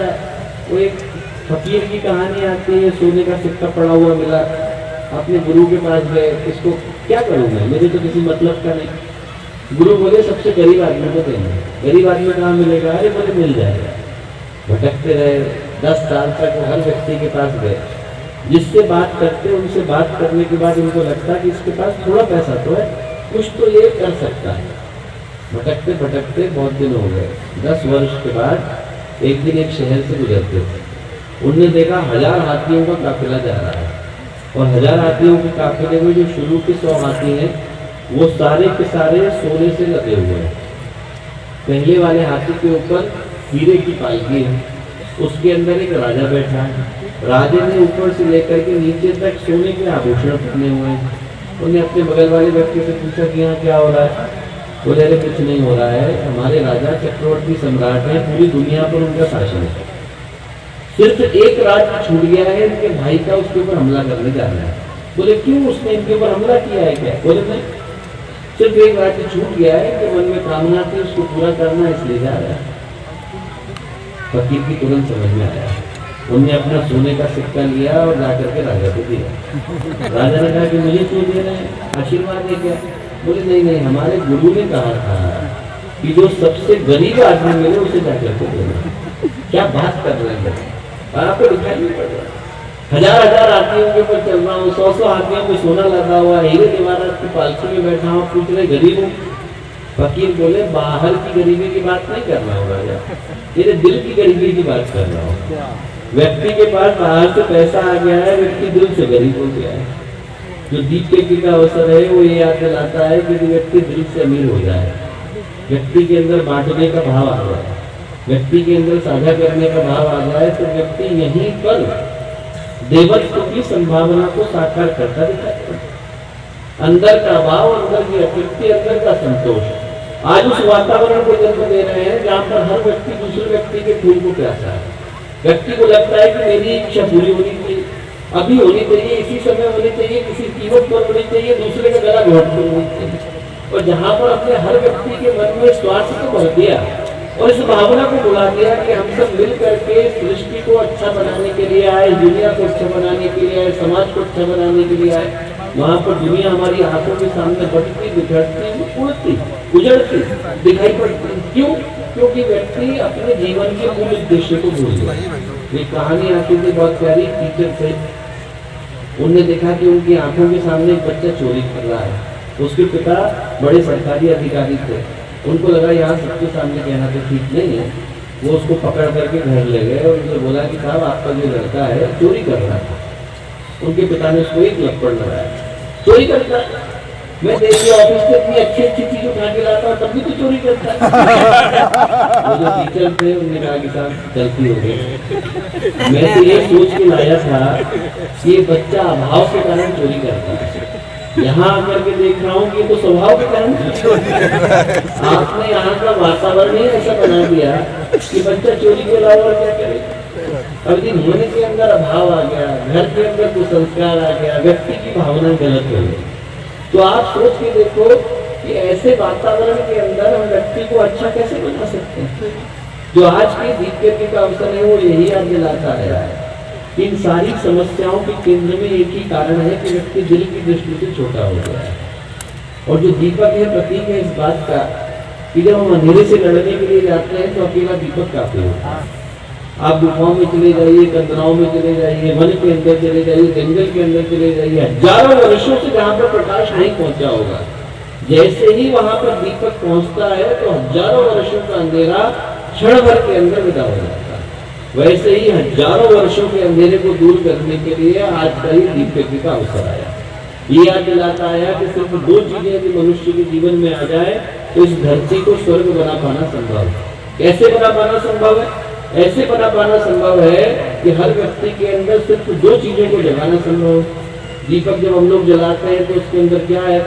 है, वो एक फकीर की कहानी आती है, सोने का सिक्का पड़ा हुआ मिला, अपने गुरु के पास गए, इसको क्या करूँ मैं, मेरे तो किसी मतलब का नहीं। गुरु बोले सबसे गरीब आदमी को देंगे। गरीब आदमी कहाँ मिलेगा? अरे बोले मिल जाएगा। भटकते रहे 10 साल तक, वो हर व्यक्ति के पास गए, जिससे बात करते उनसे बात करने के बाद उनको लगता कि इसके पास थोड़ा पैसा तो है, कुछ तो ये कर सकता है। भटकते भटकते बहुत दिन हो गए, 10 वर्ष के बाद एक दिन एक शहर से गुजरते थे, उनने देखा 1000 हाथियों का काफिला जा रहा है, और 1000 हाथियों के काफिले में जो शुरू के 100 हाथी हैं वो सारे के सारे सोने से लगे हुए हैं। पहले वाले हाथी के ऊपर हीरे की पालकी है, उसके अंदर एक राजा बैठा है, राजे ने ऊपर से लेकर के नीचे तक सोने के आभूषण पहने हुए हैं। उन्हें अपने बगल वाले व्यक्ति से पूछा कि यहाँ क्या हो रहा है? बोले अरे कुछ नहीं हो रहा है, हमारे राजा चक्रवर्ती सम्राट हैं, पूरी दुनिया पर उनका शासन है, सिर्फ एक राज्य छूट गया है, इनके भाई का उसके ऊपर हमला करने जा रहा है। बोले क्यों, उसने इनके ऊपर हमला किया है क्या? बोले नहीं, सिर्फ एक राज्य छूट गया है कि मन में कामना थी उसको पूरा करना, इसलिए जा रहा है। फकीर की तुरंत समझ में आया, उनने अपना सोने का सिक्का लिया और जाकर के राजा को दिया। राजा ने कहा कि मुझे क्यों दे रहे हैं, आशीर्वाद है क्या? बोले नहीं नहीं, हमारे गुरु ने कहा था कि जो सबसे गरीब आदमी मिले उसे जाकर के देना। क्या बात कर रहे हैं, आपको दिखाई नहीं पड़ रहा? 1000 हाथियों के ऊपर चल रहा हूँ, 100 हाथियों में सोना लगा हुआ, हीरे जवाहरात की पालकी में बैठा हूँ, पूछ रहे गरीब हूँ। फकीर बोले बाहर की गरीबी की बात नहीं कर रहा हूँ राजा, तेरे दिल की गरीबी की बात कर रहा हूँ। व्यक्ति के पास बाहर से पैसा आ गया है, व्यक्ति दिल से गरीब हो गया है। जो दीप के का अवसर है वो ये याद दिलाता है कि व्यक्ति दिल से अमीर हो जाए, व्यक्ति के अंदर बांटने का भाव आ जाए, व्यक्ति के अंदर साझा करने का भाव आ जाए, तो व्यक्ति यहीं पर देवत्व की संभावना को साकार करता दिखाई। अंदर का भाव, अंदर की अतृप्ति, अंदर का संतोष आज उस वातावरण को जन्म दे रहे हैं जहाँ पर हर व्यक्ति दूसरे व्यक्ति के खून को प्यासा है। व्यक्ति को लगता है कि मेरी इच्छा पूरी होनी चाहिए, अभी होनी चाहिए, इसी समय होनी चाहिए, किसी कीमत पर होनी चाहिए, दूसरे का गला घोट कर होनी चाहिए। और जहाँ पर अपने हर व्यक्ति के मन में स्वार्थ को भर दिया और इस भावना को बुला दिया कि हम सब मिल करके सृष्टि को अच्छा बनाने के लिए आए, दुनिया को अच्छा बनाने के लिए आए, समाज को अच्छा बनाने के लिए आए, वहाँ पर दुनिया हमारी आंखों के सामने बढ़ती, बिखरती, उड़ती, उजड़ती दिखाई पड़ती। क्यों? क्योंकि व्यक्ति अपने जीवन के मूल उद्देश्य को भूल गया। एक कहानी आती थी बहुत प्यारी, टीचर थे, उनने देखा कि उनकी आंखों के सामने एक बच्चा चोरी कर रहा है। उसके पिता बड़े सरकारी अधिकारी थे, उनको लगा यहाँ सबके सामने कहना तो ठीक नहीं है। वो उसको पकड़ करके घर ले गए और उनसे बोला कि साहब आपका जो लड़का है चोरी कर रहा है। उनके पिता ने उसको एक लपड़ लगाया, चोरी करता है, मैं देखिए ऑफिस से इतनी अच्छी अच्छी चीज उठा के लाता हूँ तब भी तो चोरी करता है। वो जो टीचर थे उन्होंने कहा कि साहब गलती हो गई, मैं तो ये सोच के लाया था कि ये बच्चा अभाव के कारण चोरी करता है, यहाँ आकर के देख रहा हूँ कि तो स्वभाव के कारण आपने यहाँ का वातावरण ही ऐसा बना दिया कि बच्चा चोरी के अलावा क्या करे। अब दिन होने के अंदर अभाव आ गया, घर के अंदर कुसंस्कार आ गया, व्यक्ति की भावना गलत हो गई। तो आप सोच के देखो कि ऐसे वातावरण के अंदर हम व्यक्ति को अच्छा कैसे बना सकते हैं। जो आज के दिव्य का अवसर है वो यही याद दिलाता है। इन सारी समस्याओं के केंद्र में एक ही कारण है कि व्यक्ति दिल की दृष्टि से छोटा हो गया है। और जो दीपक है प्रतीक है इस बात का कि जब हम अंधेरे से लड़ने के लिए जाते हैं तो अकेला दीपक काफी होता है। आप गुफाओं में चले जाइए, कंदराओं में चले जाइए, वन के अंदर चले जाइए, जंगल के अंदर चले जाइए, हजारों वर्षों से जहाँ पर प्रकाश नहीं पहुंचा होगा, जैसे ही वहां पर दीपक पहुंचता है तो हजारों वर्षों का अंधेरा क्षण भर के अंदर विदा हो जाता है। वैसे ही हजारों वर्षों के अंधेरे को दूर करने के लिए आज का ही दीपक का अवसर आया। ये याद दिलाता आया कि सिर्फ 2 चीजें यदि मनुष्य के जीवन में आ जाए तो इस धरती को स्वर्ग बना पाना संभव है। कैसे बना पाना संभव है? ऐसे बना पाना संभव है कि हर व्यक्ति के अंदर सिर्फ 2 चीजों को जगाना संभव है। दीपक जब हम लोग जलाते हैं तो उसके अंदर क्या है?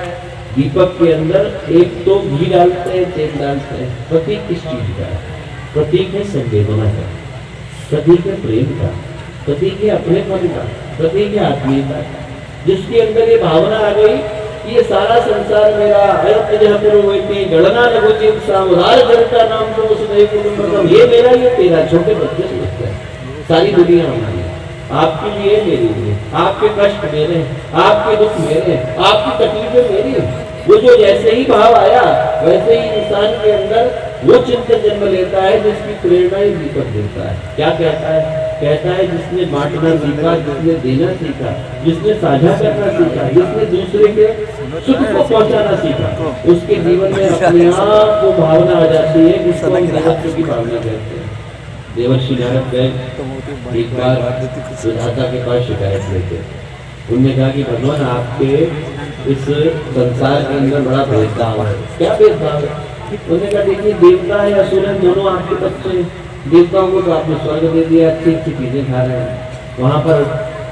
दीपक के अंदर एक तो घी डालते हैं, तेल डालते हैं। प्रतीक किस चीज का है? प्रतीक है संवेदना का, प्रतीक है प्रेम का, प्रतीक है अपनेपन का, प्रतीक है आत्मीयता का। जिसके अंदर ये भावना आ गई कि ये सारा संसार मेरा, गणना लगोचित सामुदाय जनता नाम तो उसने ये मेरा ये तेरा, छोटे बच्चे समझते हैं। सारी दुनिया हमारी है, आपके लिए मेरे लिए, आपके कष्ट मेरे, आपके दुख मेरे, आपकी तकलीफें मेरी। वो जो जैसे ही भाव आया वैसे ही इंसान के अंदर वो चिंतन जन्म लेता है जिसकी प्रेरणा ही दीपक देता है। क्या कहता है? कहता है जिसने बांटना सीखा, जिसने देना सीखा, जिसने साझा करना सीखा, जिसने दूसरे के सुख को पहुंचाना सीखा, उसके जीवन में अपने आप वो भावना आ जाती है जिसको हम देवत्व की भावना कहते हैं। देवर्षि नारद गए एक बार विधाता के पास शिकायत लेते, उनने कहा कि भगवान आपके इस संसार के अंदर बड़ा भेदभाव है। क्या भेदभाव है? उन्होंने कहा देखिए देवता है असुर है दोनों आपके बच्चे हैं। देवताओं को तो आपने स्वर्ग दे दिया, अच्छी अच्छी चीजें खा रहे हैं, वहाँ पर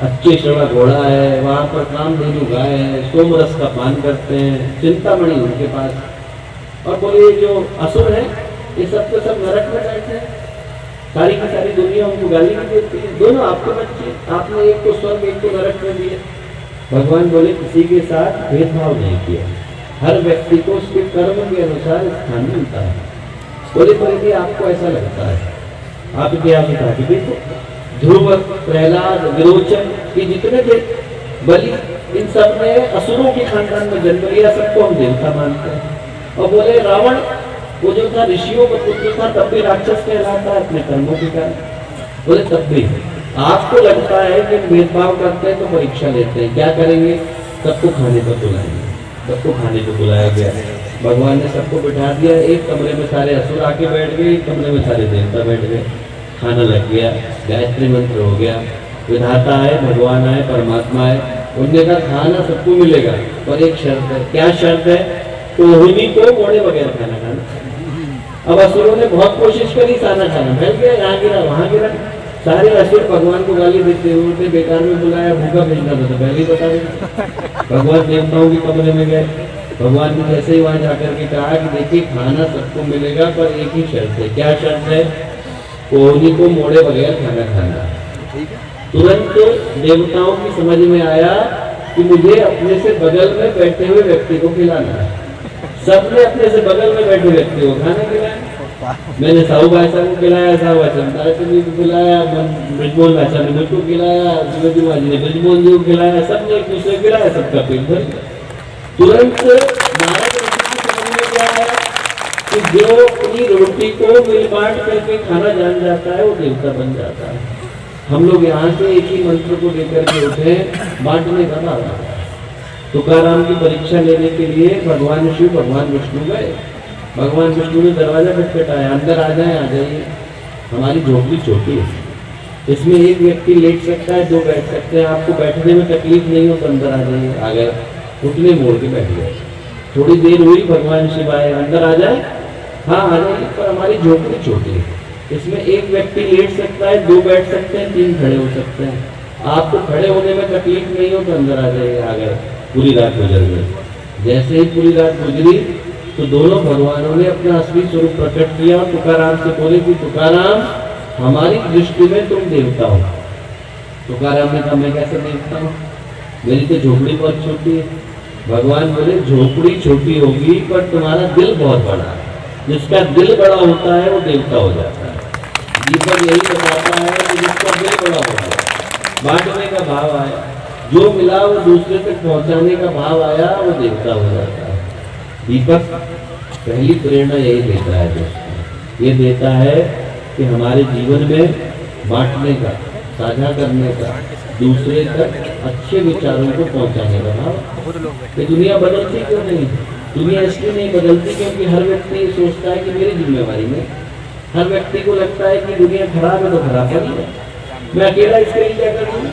अच्छे शवा घोड़ा है, वहाँ पर कामधेनु गाय है, सोमरस का पान करते हैं, चिंतामणि उनके पास। और बोले जो असुर है ये सब के सब नरक में बैठे हैं, सारी की सारी दुनिया उनको गाली भी देती है, दोनों आपके बच्चे, आपने एक को स्वर्ग एक को नरक में दिया। भगवान बोले किसी के साथ भेदभाव नहीं किया, हर व्यक्ति को उसके कर्म के अनुसार स्थान मिलता है। बोले पर यदि आपको ऐसा लगता है, आप इतिहास उठा के देखो, ध्रुव, प्रहलाद, विरोचन ये जितने थे, बलि, इन सब ने असुरों के खानदान में जन्म लिया, सबको हम देवता मानते हैं। और बोले रावण वो जो था ऋषियों का पुत्र था, तब भी राक्षस कहलाता है अपने कर्मों के कारण। बोले तब भी आपको लगता है कि भेदभाव करते हैं तो परीक्षा लेते हैं, क्या करेंगे? सबको खाने पर बुलाएंगे, सबको खाने को बुलाया गया। भगवान ने सबको बिठा दिया, एक कमरे में सारे असुर आके बैठ गए, एक कमरे में सारे देवता बैठ गए, खाना लग गया, गायत्री मंत्र हो गया, विधाता है, भगवान आए, परमात्मा है, उनने कहा खाना सबको मिलेगा पर एक शर्त है। क्या शर्त है? तो उन्हीं को मोड़े बगैर खाना खाना। अब असुरों ने बहुत कोशिश करी खाना खाना, फैल गया, यहाँ गिरा वहाँ गिरा, सारे असुर भगवान को गाली देते हुए बेकार में बुलाया, भूखा भेजना था तो पहले ही बता देते। भगवान देवताओं के कमरे में गए, भगवान ने जैसे ही वहां जाकर के कहा कि देखिए खाना सबको मिलेगा पर एक ही शर्त है। क्या शर्त है? कोहनी को मोड़े बगैर खाना खाना। तुरंत देवताओं की समझ में आया कि मुझे अपने से बगल में बैठे हुए व्यक्ति को खिलाना है। सबने अपने से बगल में बैठे व्यक्ति को खाना खिलाया। मैंने साहू भाषा को खिलाया, साहू भाषा को खिलाया, ब्रजमोहन भाषा ने मुझको खिलाया, शिवाजी महाराज ने ब्रजमोहन जी को खिलाया, सबने एक दूसरे को खिलाया, सबका पेट भर गया। तुरंत नारद ऋषि की समझ में क्या है कि जो अपनी रोटी को मिल बांट करके खाना जान जाता है वो देवता बन जाता है। हम लोग यहाँ से एक ही मंत्र को लेकर के उठे, बांटने का भाव आता है। तुकाराम की परीक्षा लेने के लिए भगवान शिव भगवान विष्णु गए। भगवान विष्णु ने दरवाजा खटखटाया, अंदर आ जाए, आ जाइए, हमारी झोपड़ी छोटी है, इसमें एक व्यक्ति लेट सकता है, दो बैठ सकते हैं, आपको बैठने में तकलीफ नहीं हो तो अंदर आ जाइए। आ गए, उठने मोड़ के बैठ गए। थोड़ी देर हुई, भगवान शिव आए, अंदर आ जाए, हाँ आ जाइए, पर हमारी झोपड़ी छोटी है, इसमें एक व्यक्ति लेट सकता है, दो बैठ सकते हैं, तीन खड़े हो सकते हैं, आपको खड़े होने में तकलीफ नहीं हो तो अंदर आ जाइए। आ गए, पूरी रात गुजर गई। जैसे ही पूरी रात गुजरी तो दोनों भगवानों ने अपना असली स्वरूप प्रकट किया और तुकाराम से बोले कि तुकाराम हमारी दृष्टि में तुम देवता हो। तुकाराम ने कहा मैं कैसे देवता हूँ, मेरी तो झोपड़ी बहुत छोटी है। भगवान बोले झोपड़ी छोटी होगी पर तुम्हारा दिल बहुत बड़ा है, जिसका दिल बड़ा होता है वो देवता हो जाता है। दीपक यही बताता है कि जिसका दिल बड़ा होता है, बांटने का भाव आया, जो मिला वो दूसरे तक पहुंचाने का भाव आया, वो देवता हो जाता है। दीपक पहली प्रेरणा यही देता है दोस्तों, ये देता है कि हमारे जीवन में बांटने का, साझा करने का, दूसरे तक अच्छे विचारों को पहुंचाने का भाव। ये दुनिया बदलती क्यों नहीं? दुनिया इसलिए नहीं बदलती क्योंकि हर व्यक्ति सोचता है कि मेरी जिम्मेवारी में, हर व्यक्ति को लगता है कि दुनिया खराब है तो खराब है, मैं अकेला इसके लिए क्या करूँ।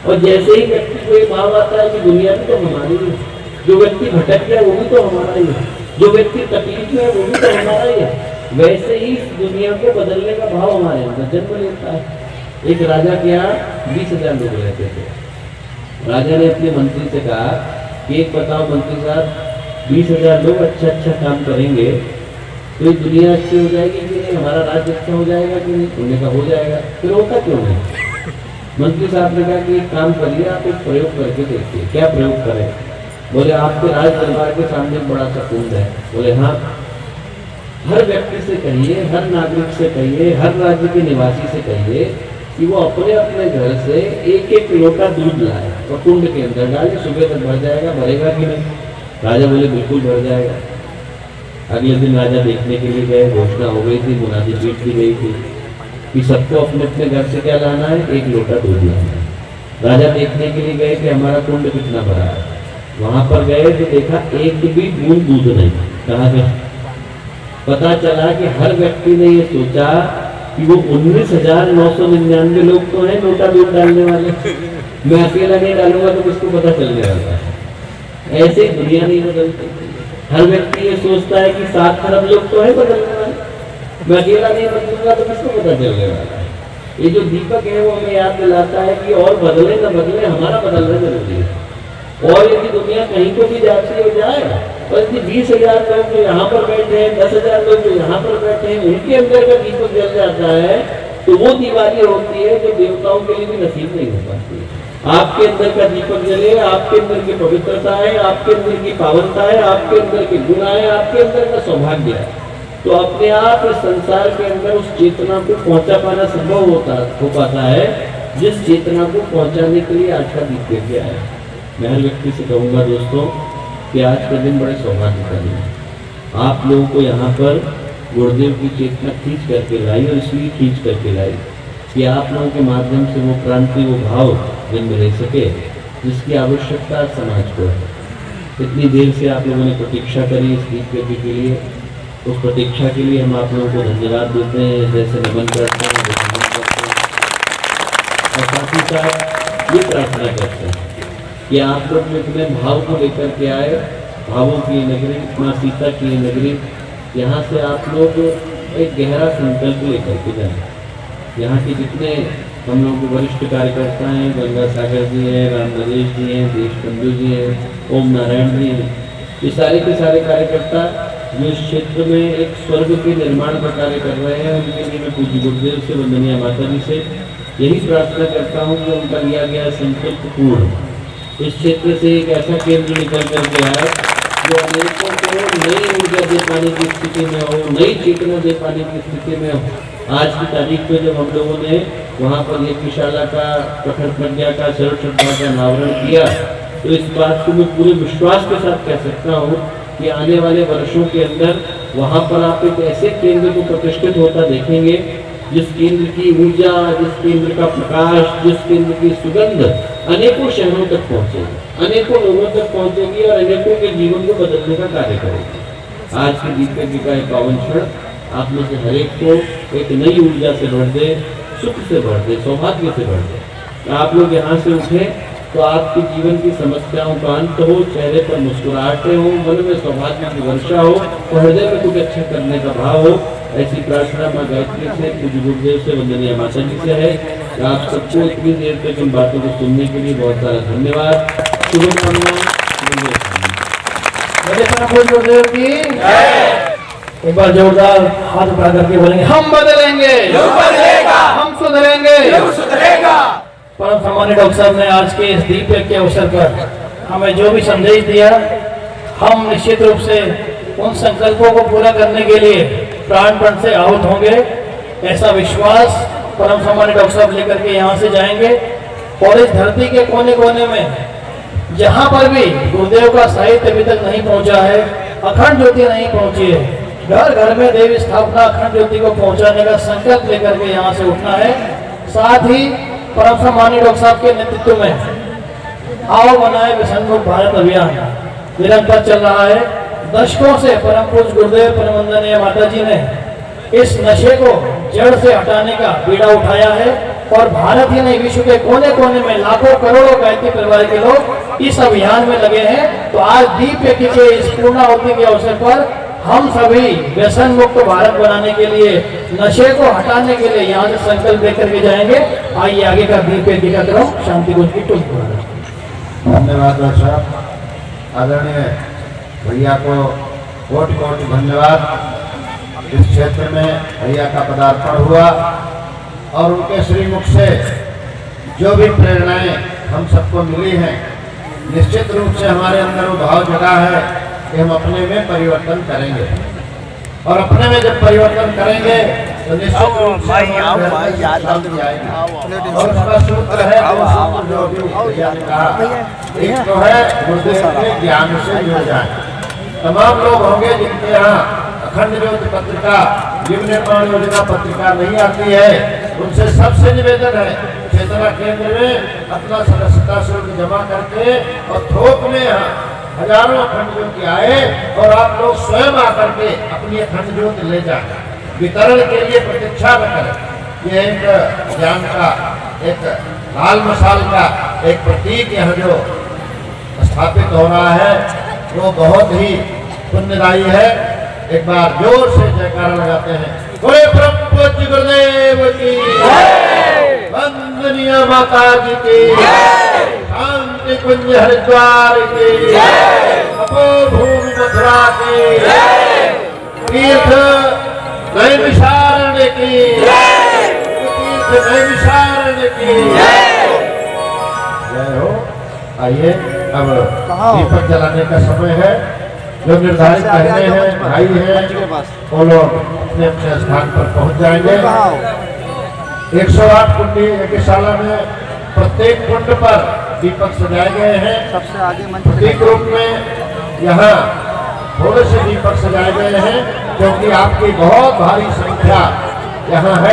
और जैसे ही व्यक्ति को ये भाव आता है कि दुनिया भी तो हमारी है, जो व्यक्ति भटक गया वो भी तो हमारा ही है, जो व्यक्ति तकलीफ में है वो भी तो हमारा ही है, वैसे ही इस दुनिया को बदलने का भाव हमारे अंदर जन्म लेता है। एक राजा के यहाँ 20,000 लोग रहते थे। राजा ने अपने मंत्री से कहा कि एक बताओ मंत्री साहब, 20,000 लोग अच्छा काम करेंगे तो ये दुनिया अच्छी हो जाएगी कि नहीं, हमारा राज्य अच्छा हो जाएगा कि नहीं? उन्होंने कहा हो जाएगा। फिर होता क्यों नहीं? मंत्री साहब ने कहा कि एक काम करिए, आप एक प्रयोग करके देखिए। क्या प्रयोग करें? बोले आपके राज दरबार के सामने बड़ा सा कुंड है। बोले हाँ, हर व्यक्ति से कहिए, हर नागरिक से कहिए, हर राज्य के निवासी से कहिए, कि वो अपने अपने घर से एक एक लोटा दूध लाए और कुंड के अंदर डाले, सुबह तक भर जाएगा, भरेगा कि नहीं? राजा बोले बिल्कुल भर जाएगा। अगले दिन राजा देखने के लिए गए, घोषणा हो गई थी, मुनादी पीट दी गई थी कि सबको अपने अपने घर से क्या लाना है, एक लोटा दूध लाना है। राजा देखने के लिए गए कि हमारा कुंड कितना भरा है। वहां पर गए तो देखा एक भी बूंद दूध नहीं। कहाँ गए? पता चला कि हर व्यक्ति ने ये सोचा कि वो 19,999 लोग तो हैं लोटा दूध डालने वाले, मैं अकेला नहीं डालूंगा तो किसको पता चलने वाला है। ऐसे दुनिया नहीं बदलती। हर व्यक्ति ये सोचता है कि 7 खरब लोग तो है बदलने वाले, मैं अकेला नहीं बदलूंगा तो किसको पता चलने वाला है। ये जो दीपक है वो हमें याद दिलाता है कि और बदले न बदले, हमारा बदलना जरूरी है। और यदि दुनिया कहीं को भी जाती हो जाए, और यदि 20,000 लोग जो यहाँ पर बैठे हैं, 10,000 लोग जो यहाँ पर बैठे हैं, उनके अंदर का दीपक जल जाता है तो वो दिवाली होती है जो देवताओं के लिए भी नसीब नहीं हो पाती है। आपके अंदर का दीपक जले, आपके अंदर की पवित्रता है, आपके अंदर की पावनता है, आपके अंदर के गुण है, आपके अंदर का सौभाग्य है, तो अपने आप इस संसार के अंदर उस चेतना को पहुंचा पाना संभव हो पाता है जिस चेतना को पहुंचाने के लिए आज का दीप यज्ञ है। मैं हर व्यक्ति से कहूँगा दोस्तों कि आज का दिन बड़े सौभाग्य का दिन है। आप लोगों को यहाँ पर गुरुदेव की चेतना खींच करके लाई, और इसलिए खींच करके लाई कि आप लोगों के माध्यम से वो क्रांति, वो भाव जिनमें रह सके जिसकी आवश्यकता समाज को है। इतनी देर से आप लोगों ने प्रतीक्षा करी इस दीप यज्ञ के लिए, उस प्रतीक्षा के लिए हम आप लोगों को धन्यवाद देते हैं, जैसे नमन करते हैं, और साथ ही साथ ये प्रार्थना करते हैं कि आप लोग अपने भाव को लेकर के आए, भावों की नगरी, माँ सीता की नगरी, यहाँ से आप लोग एक गहरा संकल्प लेकर के जाएं। यहाँ के जितने हम लोग वरिष्ठ कार्यकर्ता हैं, गंगा सागर जी हैं, राम नरेश जी हैं, देशबंधु जी हैं, ओम नारायण जी हैं, ये सारे के सारे कार्यकर्ता जो इस क्षेत्र में एक स्वर्ग के निर्माण का कार्य कर रहे हैं, उनके लिए मैं पूज्य गुरुदेव से, वंदनीय माता जी से यही प्रार्थना करता हूँ कि उनका लिया गया संकल्प पूर्ण इस क्षेत्र से एक ऐसा केंद्र निकल करके आए जो अनेकों को नई ऊर्जा दे पाने की स्थिति में हो, नई चेतना दे पाने की स्थिति में हो। आज की तारीख में जब हम लोगों ने वहाँ पर यज्ञशाला का, कठोर प्रज्ञा का, सर्व श्रद्धा का अनावरण किया, तो इस बात को मैं पूरे विश्वास के साथ कह सकता हूँ कि आने वाले वर्षों के अंदर वहाँ पर आप एक ऐसे केंद्र को प्रतिष्ठित होता देखेंगे जिस केंद्र की ऊर्जा, जिस केंद्र का प्रकाश, जिस केंद्र की सुगंध अनेकों शहरों तक पहुंचेगी, अनेकों लोगों तक पहुंचेगी और अनेकों के जीवन को बदलने का कार्य करेगी। आज के दीप यज्ञ का एक पावन क्षण आप में से हर एक को एक नई ऊर्जा से भर दे, सुख से भर दे, सौभाग्य से भर दे। आप लोग यहाँ से उठे तो आपके जीवन की समस्याओं का अंत हो, चेहरे पर मुस्कुराहटें हो, मन में सौभाग्य की वर्षा हो, हृदय में कुछ अच्छा करने का भाव हो। ऐसी प्रार्थना माँ गायत्री से, पूज्य गुरुदेव से, वंदनीय माता जी से है। आप सबको इतनी देर तक इन बातों को सुनने के लिए बहुत सारा धन्यवाद। शुभकामनाएं। गुरुदेव की एक बार जोरदार हाथ उठा करके बोलेंगे, हम बदलेंगे, हम सुधरेंगे, परम सम्मानित डॉक्टर साहब ने आज के इस दीप यज्ञ के अवसर पर हमें जो भी संदेश दिया, हम निश्चित रूप से उन संकल्पों को पूरा करने के लिए प्राणपण से आहुत होंगे, ऐसा विश्वास परम सम्मानित डॉक्टर साहब लेकर के यहाँ से जाएंगे। और इस धरती के कोने कोने में जहाँ पर भी गुरुदेव का साहित्य अभी तक नहीं पहुँचा है, अखंड ज्योति नहीं पहुँची है, घर घर में देव स्थापना अखंड ज्योति को पहुँचाने का संकल्प लेकर के यहाँ से उठना है। साथ ही परम सम्मानित डॉक्टर साहब के नेतृत्व में आओ बनाए व्यसनमुक्त भारत अभियान निरंतर चल रहा है। दशकों से परम पूज्य गुरुदेव परम वंदनीय माता जी ने इस नशे को जड़ से हटाने का बीड़ा उठाया है और भारत ही नहीं विश्व के कोने कोने में लाखों करोड़ों गायत्री परिवार के लोग इस अभियान में लगे हैं। तो आज दीप यज्ञ के इस पूर्णाहुति के अवसर पर हम सभी व्यसन मुक्त भारत बनाने के लिए, नशे को हटाने के लिए यहाँ से संकल्प लेकर के जाएंगे। आइए आगे का दीप यज्ञ का क्रम शांति कुंज की टूट। धन्यवाद डॉक्टर साहब, आदरणीय भैया को कोटि कोटि धन्यवाद। इस क्षेत्र में भैया का पदार्पण हुआ और उनके श्रीमुख से जो भी प्रेरणाएं हम सबको मिली हैं, निश्चित रूप से हमारे अंदर वो भाव जगा है कि हम अपने में परिवर्तन करेंगे। और अपने में जब परिवर्तन करेंगे तो निश्चित रूप से हमारे घर में शांति आएगी। और उसका सूत्र है सूत्र जो भी भैया ने कहा, एक तो है गुरुदेव के ज्ञान से जुड़ जाए। तमाम लोग होंगे जिनके यहाँ अखंड ज्योति पत्रिका, युग निर्माण योजना पत्रिका नहीं आती है, उनसे सबसे निवेदन है चेतना केंद्र में अपना सदस्यता शुल्क जमा करके और थोक में हजारों अखंड ज्योति आए और आप लोग स्वयं आकर के अपनी अखंड ज्योति ले जाए। वितरण के लिए प्रतीक्षा न करें। ये एक ज्ञान का, एक लाल मसाल का एक प्रतीक यहाँ जो स्थापित हो रहा है वो बहुत ही पुण्यदायी है। एक बार जोर से जयकारा लगाते हैं। बोले परम पूज्य गुरुदेव की जय, वंदनीय माता जी की जय, शांति कुंज हरिद्वार की जय, तपोभूमि मथुरा की जय, तीर्थ नैमिषारण्य की जय, तीर्थ नैमिषारण्य की जय। जय हो। आइए अब दीपक जलाने का समय है। जो निर्धारित कहने हैं भाई हैं वो लोग अपने अपने स्थान पर पहुंच जाएंगे। 108 कुंडी यज्ञशाला में प्रत्येक कुंड पर दीपक सजाए गए हैं। सबसे आगे प्रतीक रूप में यहाँ थोड़े से दीपक सजाए गए हैं क्योंकि आपकी बहुत भारी संख्या यहाँ है।